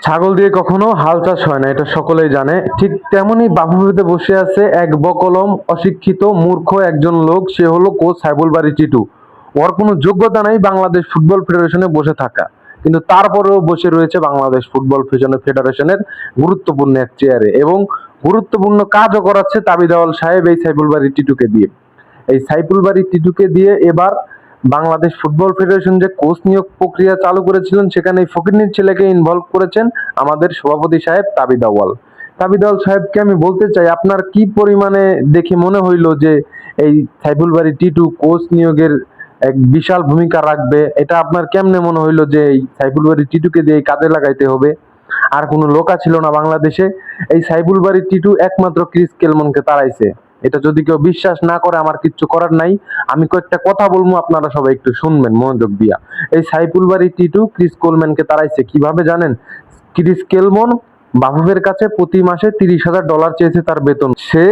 ছাগল দিয়ে কখনো হাল চাষ হয় না, এটা সকলেই জানে। ঠিক তেমনি বাফুফেতে বসে আছে এক বকলম অশিক্ষিত মূর্খ একজন লোক, সে হলো কোচ সাইফুল বারী টিটু। ওর কোনো যোগ্যতা নাই বাংলাদেশ ফুটবল ফেডারেশনে বসে থাকা, কিন্তু তারপরেও বসে রয়েছে বাংলাদেশ ফুটবল ফেডারেশনের গুরুত্বপূর্ণ এক চেয়ারে, এবং গুরুত্বপূর্ণ কাজও করাচ্ছে তাবিদাওয়াল সাহেব এই সাইফুল বারী টিটুকে দিয়ে। এই সাইফুল বারী টিটুকে দিয়ে এবার বাংলাদেশ ফুটবল ফেডারেশন যে কোচ নিয়োগ প্রক্রিয়া চালু করেছিলেন, সেখানে এই ফকিরনির ছেলেকে ইনভলভ করেছেন আমাদের সভাপতি সাহেব তাবিদাওয়াল। তাবিদাওয়াল সাহেবকে আমি বলতে চাই, আপনার কি পরিমাণে দেখে মনে হইলো যে এই সাইফুল বারী টিটু কোচ নিয়োগের এক বিশাল ভূমিকা রাখবে? এটা আপনার কেমনে মনে হইলো যে এই সাইফুল বারী টিটুকে দিয়ে কাজে লাগাইতে হবে? আর কোনো লোকা ছিল না বাংলাদেশে। এই সাইফুল বারী টিটু একমাত্র ক্রিস কেলমনকে তাড়াইছে। এটা যদি কেউ বিশ্বাস না করে, আমার কিচ্ছু করার নাই। আমি কয়েকটা কথা বলবো, আপনারা সবাই একটু শুনবেন মনোযোগ দিয়া। এই সাইফুল বারী টিটু ক্রিস কোলম্যানকে তাড়াইছে কিভাবে জানেন? ক্রিস কেলমন বাফুফের কাছে প্রতি মাসে $30,000 চেয়েছে তার বেতন। সে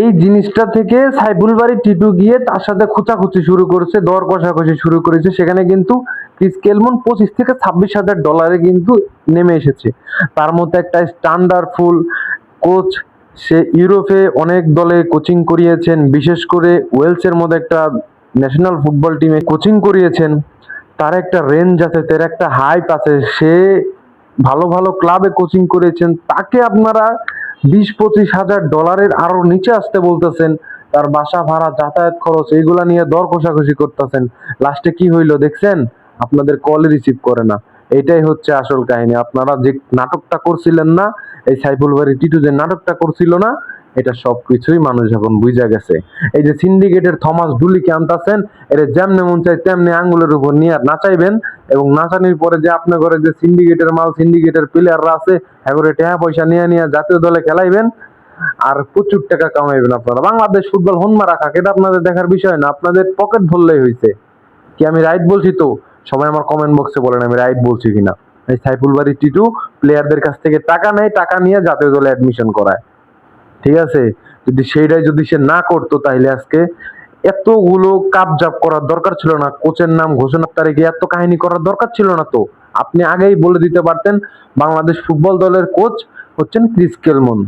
এই জিনিসটা থেকে সাইফুল বারী টিটু গিয়ে তার সাথে খোঁচাখুচি শুরু করেছে, দর কষাকষি শুরু করেছে। সেখানে কিন্তু ক্রিস কেলমন $25,000 থেকে $26,000 কিন্তু নেমে এসেছে। তার মধ্যে একটা স্ট্যান্ডার্ডফুল কোচ, সে ইউরোপে অনেক দলে কোচিং করিয়েছেন, বিশেষ করে ওয়েলসের মধ্যে একটা ন্যাশনাল ফুটবল টিমে কোচিং করিয়েছেন। তার একটা রেঞ্জ আছে, তার একটা হাইপ আছে, সে ভালো ভালো ক্লাবে কোচিং করেছেন। তাকে আপনারা $20-25,000 আরো নিচে আসতে বলতেছেন। তার বাসা ভাড়া, যাতায়াত খরচ, এইগুলা নিয়ে দর কষাকষি করতেছেন। লাস্টে কি হইলো দেখছেন? আপনাদের কল রিসিভ করে না। এটাই হচ্ছে আসল কাহিনী। আপনারা যে নাটকটা করছিলেন না, এই সাইফুল বারী টিটু যে নাটকটা করছিল না, এটা সবকিছুই মানুষ এখন বুঝা গেছে। এই যে সিন্ডিকেটের থমাস ডুলিকে আনতাছেন, এটা যেমনে মন চাই তেমনি আঙ্গুলের উপর নিয়ে নাচাইবেন, এবং নাচানির পরে যে আপনার ঘরে যে সিন্ডিকেটের মাল, সিন্ডিকেটের প্লেয়াররা আছে, এবারে টাকা পয়সা নিয়ে নিয়ে জাতীয় দলে খেলাইবেন, আর প্রচুর টাকা কামাইবেন। আপনারা বাংলাদেশ ফুটবল হন্মা রাখা, এটা আপনাদের দেখার বিষয় না, আপনাদের পকেট ভরলেই হয়েছে। কি আমি রাইট বলছি তো? সবাই আমার কমেন্ট বক্সে বলেন আমি রাইট বলছি কিনা। এই সাইফুল বারী টিটু প্লেয়ারদের কাছ থেকে টাকা নেয়, টাকা নিয়ে জাতীয় দলে অ্যাডমিশন করায়। ঠিক আছে? যদি সেইটাই যদি সে না করতো, তাহলে আজকে এতগুলো কাপজাপ করার দরকার ছিল না। কোচের নাম ঘোষণার তারিখে এত কাহিনী করার দরকার ছিল না তো। আপনি আগেই বলে দিতে পারতেন বাংলাদেশ ফুটবল দলের কোচ হচ্ছেন ক্রিস কেলমন।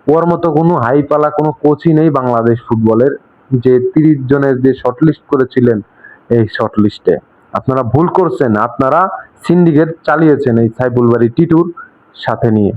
ওর মতো কোনো হাইপালা কোনো কোচই নেই বাংলাদেশ ফুটবলের, যে 30 জনের যে শর্টলিস্ট করেছিলেন, এই শর্টলিস্টে আপনারা ভুল করছেন। আপনারা সিন্ডিকেট চালিয়েছেন এই সাইফুল বারী টিটুর সাথে নিয়ে।